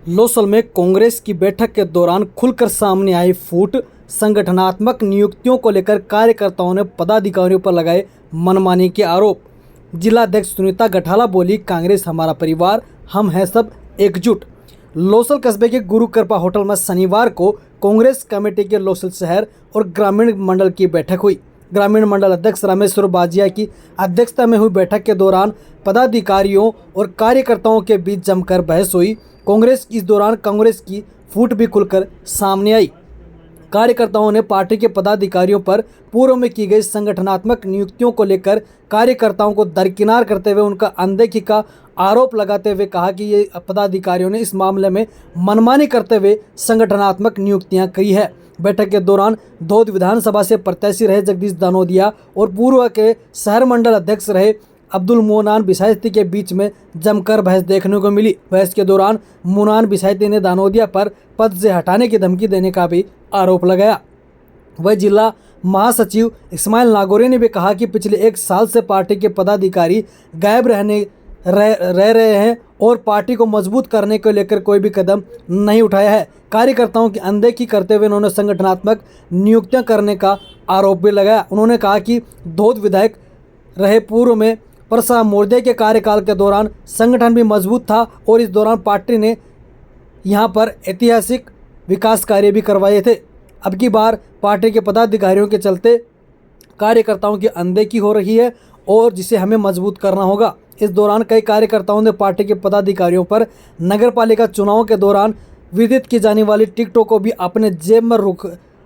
लोसल में कांग्रेस की बैठक के दौरान खुलकर सामने आई फूट। संगठनात्मक नियुक्तियों को लेकर कार्यकर्ताओं ने पदाधिकारियों पर लगाए मनमानी के आरोप। जिलाध्यक्ष सुनीता गठाला बोली, कांग्रेस हमारा परिवार, हम हैं सब एकजुट। लोसल कस्बे के गुरु कृपा होटल में शनिवार को कांग्रेस कमेटी के लोसल शहर और ग्रामीण मंडल की बैठक हुई। ग्रामीण मंडल अध्यक्ष रामेश्वर बाजिया की अध्यक्षता में हुई बैठक के दौरान पदाधिकारियों और कार्यकर्ताओं के बीच जमकर बहस हुई। इस दौरान कांग्रेस की फूट भी खुलकर सामने आई। कार्यकर्ताओं ने पार्टी के पदाधिकारियों पर पूर्व में की गई संगठनात्मक नियुक्तियों को लेकर कार्यकर्ताओं को दरकिनार करते हुए उनका अनदेखी का आरोप लगाते हुए कहा कि ये पदाधिकारियों ने इस मामले में मनमानी करते हुए संगठनात्मक नियुक्तियां की है। बैठक के दौरान धौद विधानसभा से प्रत्याशी रहे जगदीश दानोदिया और पूर्व के शहर मंडल अध्यक्ष रहे अब्दुल मोनान बिसायती के बीच में जमकर बहस देखने को मिली। बहस के दौरान मोनान बिसायती ने दानोदिया पर पद से हटाने की धमकी देने का भी आरोप लगाया। वह जिला महासचिव इस्माइल नागौरी ने भी कहा कि पिछले 1 साल से पार्टी के पदाधिकारी गायब रह रहे हैं और पार्टी को मजबूत करने को लेकर कोई भी कदम नहीं उठाया है। कार्यकर्ताओं की अनदेखी करते हुए उन्होंने संगठनात्मक नियुक्तियां करने का आरोप भी लगाया। उन्होंने कहा कि धौद विधायक रहे पूर्व में परशुराम मोर्दे के कार्यकाल के दौरान संगठन भी मजबूत था और इस दौरान पार्टी ने यहां पर ऐतिहासिक विकास कार्य भी करवाए थे। अब की बार पार्टी के पदाधिकारियों के चलते कार्यकर्ताओं की अनदेखी हो रही है और जिसे हमें मजबूत करना होगा। इस दौरान कई कार्यकर्ताओं ने पार्टी के पदाधिकारियों पर नगरपालिका चुनाव के दौरान विदित की जाने वाली टिकटों को भी अपने जेब में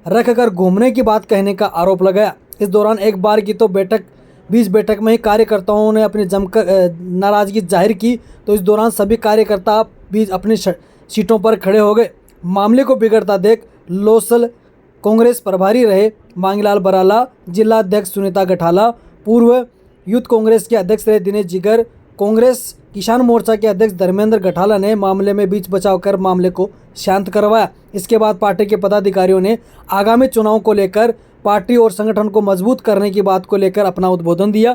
रखकर घूमने की बात कहने का आरोप लगाया। इस दौरान एक बार की तो बैठक में ही कार्यकर्ताओं ने अपनी जमकर नाराजगी जाहिर की, तो इस दौरान सभी कार्यकर्ता भी अपनी सीटों पर खड़े हो गए। मामले को बिगड़ता देख लोसल कांग्रेस प्रभारी रहे मांगीलाल बराला, जिला अध्यक्ष सुनीता गठाला, पूर्व यूथ कांग्रेस के अध्यक्ष रहे दिनेश जिगर, कांग्रेस किसान मोर्चा के अध्यक्ष धर्मेंद्र गठाला ने मामले में बीच बचाव कर मामले को शांत करवाया। इसके बाद पार्टी के पदाधिकारियों ने आगामी चुनाव को लेकर पार्टी और संगठन को मजबूत करने की बात को लेकर अपना उद्बोधन दिया।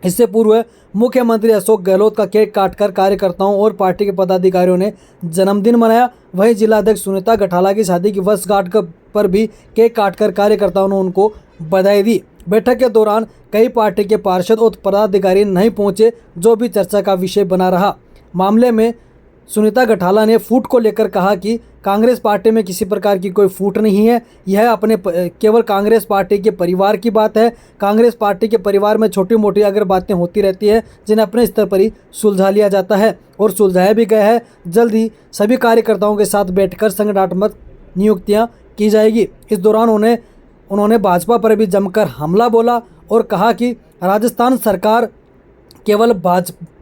इससे पूर्व मुख्यमंत्री अशोक गहलोत का केक काटकर कार्यकर्ताओं और पार्टी के पदाधिकारियों ने जन्मदिन मनाया। वहीं जिलाध्यक्ष सुनीता गठाला की शादी की वर्षगांठ पर भी केक काटकर कार्यकर्ताओं ने उनको बधाई दी। बैठक के दौरान कई पार्टी के पार्षद और पदाधिकारी नहीं पहुंचे, जो भी चर्चा का विषय बना रहा। मामले में सुनीता गठाला ने फूट को लेकर कहा कि कांग्रेस पार्टी में किसी प्रकार की कोई फूट नहीं है, यह केवल कांग्रेस पार्टी के परिवार की बात है। कांग्रेस पार्टी के परिवार में छोटी मोटी अगर बातें होती रहती है जिन्हें अपने स्तर पर ही सुलझा लिया जाता है और सुलझाया भी गया है। जल्द ही सभी कार्यकर्ताओं के साथ बैठकर संगठनात्मक नियुक्तियां की जाएगी। इस दौरान उन्होंने भाजपा पर भी जमकर हमला बोला और कहा कि राजस्थान सरकार केवल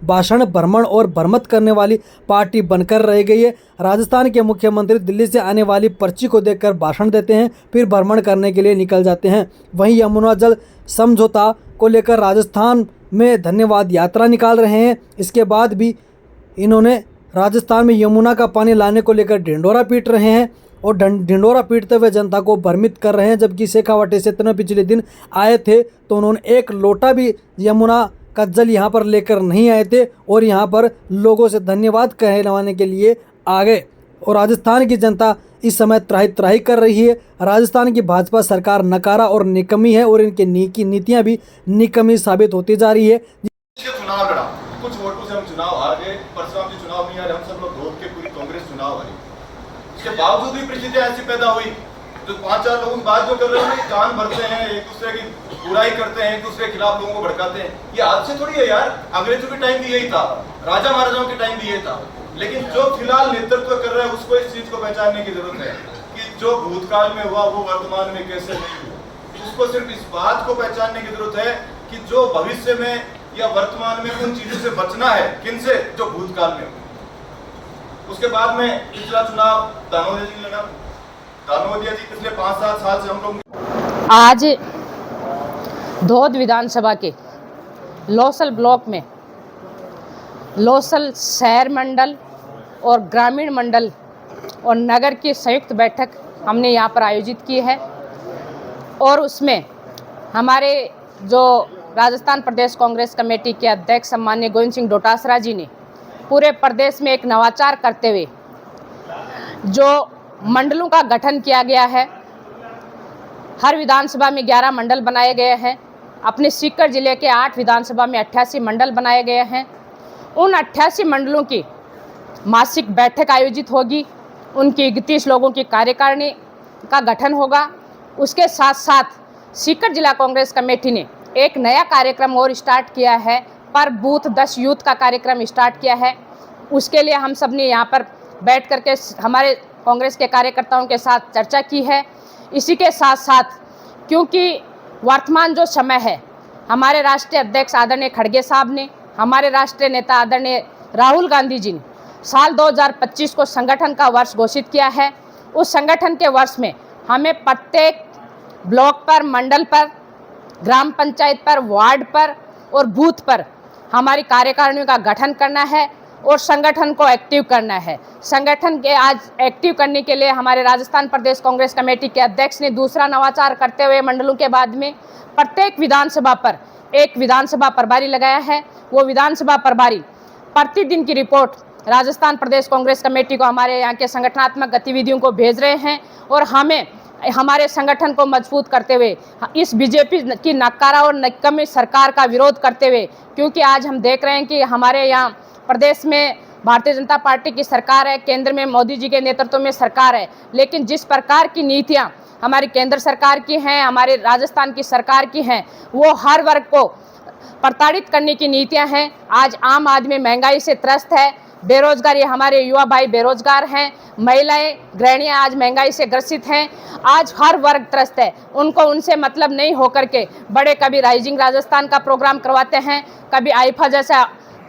भाषण भ्रमण और भ्रमत करने वाली पार्टी बनकर रह गई है। राजस्थान के मुख्यमंत्री दिल्ली से आने वाली पर्ची को देखकर भाषण देते हैं, फिर भ्रमण करने के लिए निकल जाते हैं। वहीं यमुना जल समझौता को लेकर राजस्थान में धन्यवाद यात्रा निकाल रहे हैं। इसके बाद भी इन्होंने राजस्थान में यमुना का पानी लाने को लेकर ढिंढोरा पीट रहे हैं और ढिंढोरा पीटते हुए जनता को भ्रमित कर रहे हैं। जबकि शेखावाटी से इतने पिछले दिन आए थे तो उन्होंने एक लोटा भी यमुना का जल यहाँ पर लेकर नहीं आए थे और यहाँ पर लोगों से धन्यवाद कहलवाने के लिए आ गए। और राजस्थान की जनता इस समय त्राही कर रही है। राजस्थान की भाजपा सरकार नकारा और निकम्मी है और इनकी नीतियाँ भी निकम्मी साबित होती जा रही है। चुनाव लड़ा, कुछ वोटों से हम चुनाव हार गए। परशुराम जी चुनाव नहीं हारे, हम सब लोग धोख के पूरी कांग्रेस चुनाव हारी। इसके बावजूद भी परिस्थितियां ऐसी पैदा हुई जो 5-4 लोगों की बात जो कर रहे हैं, कान भरते हैं, एक दूसरे की बुराई करते हैं, एक दूसरे के खिलाफ लोगों को भड़काते हैं। ये आज से थोड़ी है यार, अंग्रेजों के टाइम भी यही था, राजा महाराजाओं के टाइम भी यही था। लेकिन जो फिलहाल नेतृत्व कर रहा है उसको इस चीज को पहचानने की जरूरत है कि जो भूतकाल में हुआ वो वर्तमान में कैसे नहीं हुआ। उसको सिर्फ इस बात को पहचानने की जरूरत है कि जो भविष्य में या वर्तमान में उन चीजों से बचना है, किनसे, जो भूतकाल में हुआ। उसके बाद में पिछला चुनाव दानोदिया जी लड़ा। दानोदिया जी पिछले 5-7 साल से हम लोग आज धौद विधानसभा के लोसल ब्लॉक में लोसल शहर मंडल और ग्रामीण मंडल और नगर की संयुक्त बैठक हमने यहाँ पर आयोजित की है और उसमें हमारे जो राजस्थान प्रदेश कांग्रेस कमेटी के अध्यक्ष सम्माननीय गोविंद सिंह डोटासरा जी ने पूरे प्रदेश में एक नवाचार करते हुए जो मंडलों का गठन किया गया है, हर विधानसभा में 11 मंडल बनाए गए हैं। अपने सीकर जिले के 8 विधानसभा में 88 मंडल बनाए गए हैं। उन 88 मंडलों की मासिक बैठक आयोजित होगी, उनकी 31 लोगों की कार्यकारिणी का गठन होगा। उसके साथ साथ सीकर जिला कांग्रेस कमेटी ने एक नया कार्यक्रम और स्टार्ट किया है, पर बूथ 10 यूथ का कार्यक्रम स्टार्ट किया है। उसके लिए हम सब ने यहाँ पर बैठ करके हमारे कांग्रेस के कार्यकर्ताओं के साथ चर्चा की है। इसी के साथ साथ क्योंकि वर्तमान जो समय है, हमारे राष्ट्रीय अध्यक्ष आदरणीय खड़गे साहब ने, हमारे राष्ट्रीय नेता आदरणीय राहुल गांधी जी ने साल 2025 को संगठन का वर्ष घोषित किया है। उस संगठन के वर्ष में हमें प्रत्येक ब्लॉक पर, मंडल पर, ग्राम पंचायत पर, वार्ड पर और बूथ पर हमारी कार्यकारिणियों का गठन करना है और संगठन को एक्टिव करना है। संगठन के आज एक्टिव करने के लिए हमारे राजस्थान प्रदेश कांग्रेस कमेटी के अध्यक्ष ने दूसरा नवाचार करते हुए मंडलों के बाद में प्रत्येक विधानसभा पर एक विधानसभा प्रभारी लगाया है। वो विधानसभा प्रभारी प्रतिदिन की रिपोर्ट राजस्थान प्रदेश कांग्रेस कमेटी को, हमारे यहाँ के संगठनात्मक गतिविधियों को भेज रहे हैं और हमें हमारे संगठन को मजबूत करते हुए इस बीजेपी की नकारा और निकम्मी सरकार का विरोध करते हुए, क्योंकि आज हम देख रहे हैं कि हमारे यहाँ प्रदेश में भारतीय जनता पार्टी की सरकार है, केंद्र में मोदी जी के नेतृत्व में सरकार है, लेकिन जिस प्रकार की नीतियाँ हमारी केंद्र सरकार की हैं, हमारे राजस्थान की सरकार की हैं, वो हर वर्ग को प्रताड़ित करने की नीतियाँ हैं। आज आम आदमी महंगाई से त्रस्त है, बेरोजगारी, हमारे युवा भाई बेरोजगार हैं, महिलाएं गृहिणियां आज महंगाई से ग्रसित हैं। आज हर वर्ग त्रस्त है, उनको उनसे मतलब नहीं होकर के बड़े कभी राइजिंग राजस्थान का प्रोग्राम करवाते हैं, कभी आईफा जैसा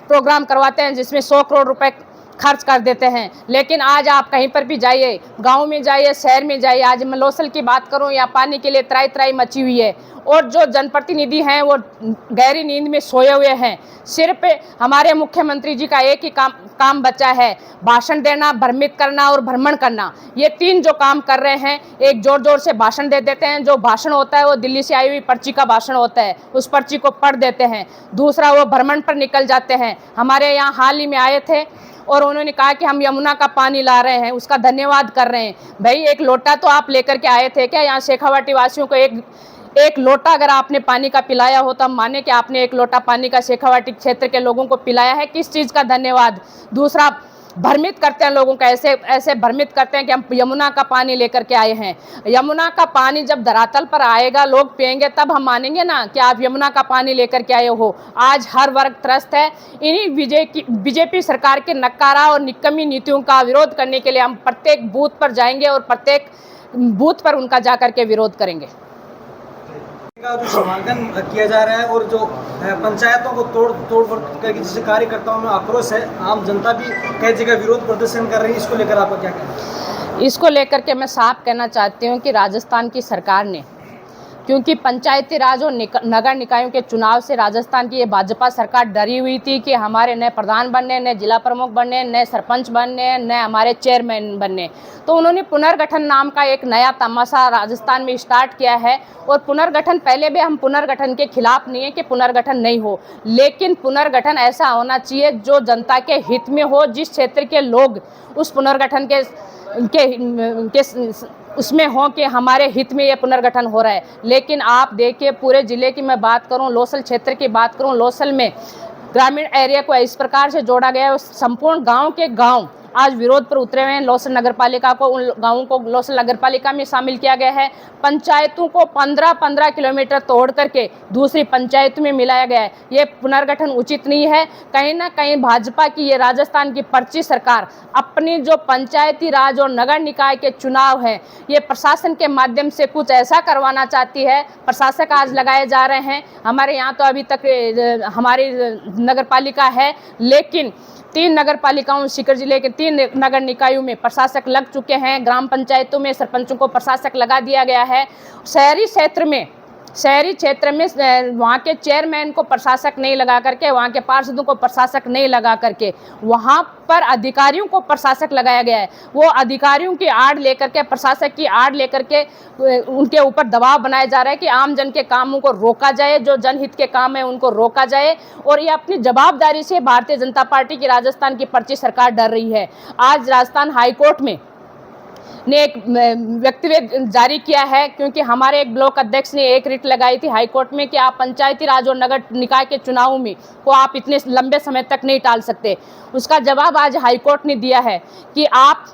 प्रोग्राम करवाते हैं जिसमें 100 करोड़ रुपए खर्च कर देते हैं। लेकिन आज आप कहीं पर भी जाइए, गांव में जाइए, शहर में जाइए, आज मैं लोसल की बात करूं, या पानी के लिए त्राई त्राई मची हुई है और जो जनप्रतिनिधि हैं वो गहरी नींद में सोए हुए हैं। सिर्फ हमारे मुख्यमंत्री जी का एक ही काम बचा है, भाषण देना, भ्रमित करना और भ्रमण करना। ये 3 जो काम कर रहे हैं, एक जोर जोर से भाषण दे देते हैं, जो भाषण होता है वो दिल्ली से आई हुई पर्ची का भाषण होता है, उस पर्ची को पढ़ देते हैं। दूसरा, वो भ्रमण पर निकल जाते हैं। हमारे यहाँ हाल ही में आए थे और उन्होंने कहा कि हम यमुना का पानी ला रहे हैं, उसका धन्यवाद कर रहे हैं। भाई, एक लोटा तो आप लेकर के आए थे क्या? यहाँ शेखावाटी वासियों को एक लोटा अगर आपने पानी का पिलाया हो तो हम माने कि आपने एक लोटा पानी का शेखावाटी क्षेत्र के लोगों को पिलाया है। किस चीज़ का धन्यवाद? दूसरा, भ्रमित करते हैं लोगों का, ऐसे भ्रमित करते हैं कि हम यमुना का पानी लेकर के आए हैं। यमुना का पानी जब धरातल पर आएगा, लोग पिएंगे, तब हम मानेंगे ना कि आप यमुना का पानी लेकर के आए हो। आज हर वर्ग त्रस्त है। इन्हीं बीजेपी सरकार के नकारा और निकम्मी नीतियों का विरोध करने के लिए हम प्रत्येक बूथ पर जाएंगे और प्रत्येक बूथ पर उनका जाकर के विरोध करेंगे। का जो समाधान किया जा रहा है और जो पंचायतों को तोड़ करके जिससे कार्यकर्ताओं में आक्रोश है, आम जनता भी कई जगह विरोध प्रदर्शन कर रही है, इसको लेकर आपका क्या कहना है? इसको लेकर के मैं साफ कहना चाहती हूँ कि राजस्थान की सरकार ने, क्योंकि पंचायती राज और नगर निकायों के चुनाव से राजस्थान की ये भाजपा सरकार डरी हुई थी कि हमारे नए प्रधान बनने, नए जिला प्रमुख बनने, नए सरपंच बनने, नए हमारे चेयरमैन बनने। तो उन्होंने पुनर्गठन नाम का एक नया तमाशा राजस्थान में स्टार्ट किया है। और पुनर्गठन, पहले भी हम पुनर्गठन के खिलाफ नहीं है कि पुनर्गठन नहीं हो, लेकिन पुनर्गठन ऐसा होना चाहिए जो जनता के हित में हो, जिस क्षेत्र के लोग उस पुनर्गठन के उसमें हो कि हमारे हित में ये पुनर्गठन हो रहा है। लेकिन आप देखिए, पूरे ज़िले की मैं बात करूं, लोसल क्षेत्र की बात करूं, लोसल में ग्रामीण एरिया को इस प्रकार से जोड़ा गया है, संपूर्ण गांव के गांव आज विरोध पर उतरे हुए हैं। लोसल नगर पालिका को, उन गाँवों को लोसल नगर पालिका में शामिल किया गया है। पंचायतों को 15-15 किलोमीटर तोड़ करके दूसरी पंचायतों में मिलाया गया है। ये पुनर्गठन उचित नहीं है। कहीं ना कहीं भाजपा की ये राजस्थान की पर्ची सरकार अपनी जो पंचायती राज और नगर निकाय के चुनाव हैं, ये प्रशासन के माध्यम से कुछ ऐसा करवाना चाहती है। प्रशासक आज लगाए जा रहे हैं। हमारे यहाँ तो अभी तक हमारी नगर पालिका है, लेकिन 3 नगर पालिकाओं, सीकर जिले के 3 नगर निकायों में प्रशासक लग चुके हैं। ग्राम पंचायतों में सरपंचों को प्रशासक लगा दिया गया है। शहरी क्षेत्र में वहाँ के चेयरमैन को प्रशासक नहीं लगा करके, वहाँ के पार्षदों को प्रशासक नहीं लगा करके, वहाँ पर अधिकारियों को प्रशासक लगाया गया है। वो अधिकारियों की आड़ लेकर के, प्रशासक की आड़ लेकर के उनके ऊपर दबाव बनाया जा रहा है कि आम जन के कामों को रोका जाए, जो जनहित के काम है उनको रोका जाए। और ये अपनी जवाबदारी से भारतीय जनता पार्टी की राजस्थान की पर्ची सरकार डर रही है। आज राजस्थान हाईकोर्ट में ने एक वक्तव्य जारी किया है, क्योंकि हमारे एक ब्लॉक अध्यक्ष ने एक रिट लगाई थी हाईकोर्ट में कि आप पंचायती राज और नगर निकाय के चुनाव में को आप इतने लंबे समय तक नहीं टाल सकते। उसका जवाब आज हाईकोर्ट ने दिया है कि आप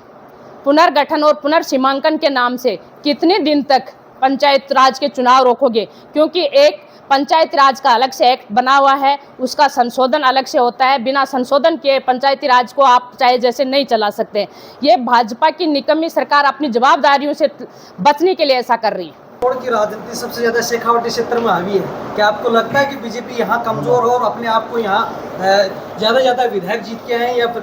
पुनर्गठन और पुनर्सीमांकन के नाम से कितने दिन तक पंचायत राज के चुनाव रोकोगे, क्योंकि एक पंचायत राज का अलग से एक्ट बना हुआ है, उसका संशोधन अलग से होता है। बिना संशोधन के पंचायती राज को आप चाहे जैसे नहीं चला सकते। ये भाजपा की निकम्मी सरकार अपनी जवाबदारियों से बचने के लिए ऐसा कर रही है। तोड़ की राजनीति सबसे ज्यादा शेखावटी क्षेत्र में हावी है। क्या आपको लगता है कि बीजेपी यहाँ कमजोर हो और अपने आप को यहाँ ज्यादा विधायक जीत के आए, या फिर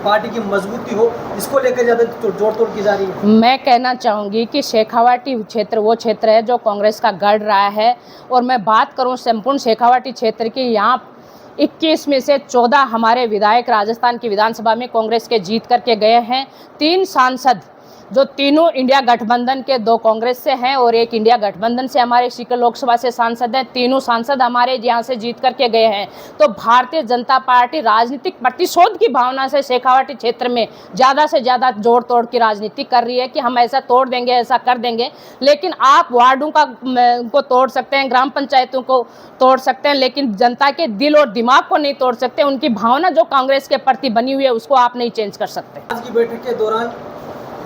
पार्टी की मजबूती हो, इसको लेकर ज्यादा जोड़ तोड़ की जा रही है? मैं कहना चाहूँगी कि शेखावाटी क्षेत्र वो क्षेत्र है जो कांग्रेस का गढ़ रहा है। और मैं बात करूँ संपूर्ण शेखावाटी क्षेत्र की, यहाँ 21 में से 14 हमारे विधायक राजस्थान की विधानसभा में कांग्रेस के जीत करके गए हैं। 3 सांसद जो तीनों इंडिया गठबंधन के, 2 कांग्रेस से हैं और 1 इंडिया गठबंधन से हमारे सीकर लोकसभा से सांसद हैं। तीनों सांसद हमारे यहाँ से जीत करके गए हैं। तो भारतीय जनता पार्टी राजनीतिक प्रतिशोध की भावना से शेखावाटी क्षेत्र में ज़्यादा से ज़्यादा जोड़ तोड़ की राजनीति कर रही है कि हम ऐसा तोड़ देंगे, ऐसा कर देंगे। लेकिन आप वार्डों को तोड़ सकते हैं, ग्राम पंचायतों को तोड़ सकते हैं, लेकिन जनता के दिल और दिमाग को नहीं तोड़ सकते। उनकी भावना जो कांग्रेस के प्रति बनी हुई है उसको आप नहीं चेंज कर सकते। आज की बैठक के दौरान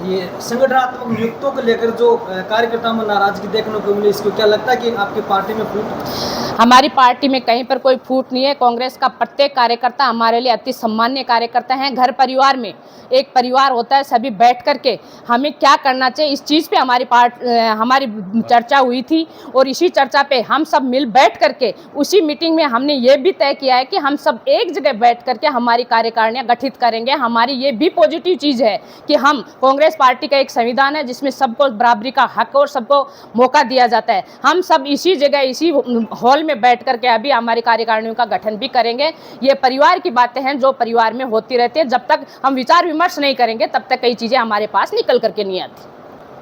ये संगठनात्मक नियुक्तियों को लेकर जो कार्यकर्ताओं में नाराजगी देखने को मिली, इसको क्या लगता है कि आपकी पार्टी में फूट? हमारी पार्टी में कहीं पर कोई फूट नहीं है। कांग्रेस का प्रत्येक कार्यकर्ता हमारे लिए अति सम्मान्य कार्यकर्ता हैं। घर परिवार में एक परिवार होता है, सभी बैठ करके हमें क्या करना चाहिए इस चीज़ पे हमारी चर्चा हुई थी। और इसी चर्चा पे हम सब मिल बैठ करके उसी मीटिंग में हमने ये भी तय किया है कि हम सब एक जगह बैठ करके हमारी कार्यकारिणियाँ गठित करेंगे। हमारी ये भी पॉजिटिव चीज़ है कि हम कांग्रेस पार्टी का एक संविधान है जिसमें सबको बराबरी का हक और सबको मौका दिया जाता है। हम सब इसी जगह इसी हॉल में बैठ करके अभी हमारी कार्यकारिणियों का गठन भी करेंगे। ये परिवार की बातें हैं जो परिवार में होती रहती है। जब तक हम विचार विमर्श नहीं करेंगे तब तक कई चीज़ें हमारे पास निकल करके नहीं आती।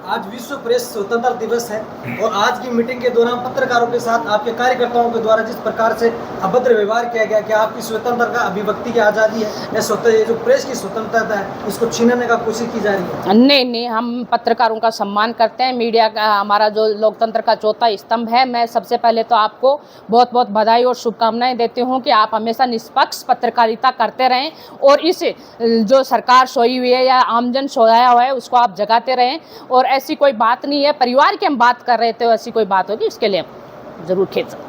आज विश्व प्रेस स्वतंत्रता दिवस है और आज की मीटिंग के दौरान पत्रकारों के साथ आपके कार्यकर्ताओं के द्वारा जिस प्रकार से अभद्र व्यवहार किया गया, क्या आपकी स्वतंत्रता अभिव्यक्ति की आज़ादी है या ये जो प्रेस की स्वतंत्रता है इसको छीनने का कोशिश की जा रही है? नहीं, हम पत्रकारों का सम्मान करते हैं। मीडिया का हमारा जो लोकतंत्र का चौथा स्तंभ है। मैं सबसे पहले तो आपको बहुत बहुत बधाई और शुभकामनाएं देती हूँ कि आप हमेशा निष्पक्ष पत्रकारिता करते रहें और इस जो सरकार सोई हुई है या आमजन सोया हुआ है उसको आप जगाते रहें। और ऐसी कोई बात नहीं है, परिवार की हम बात कर रहे थे, ऐसी कोई बात होगी उसके लिए जरूर खेद सकते हैं।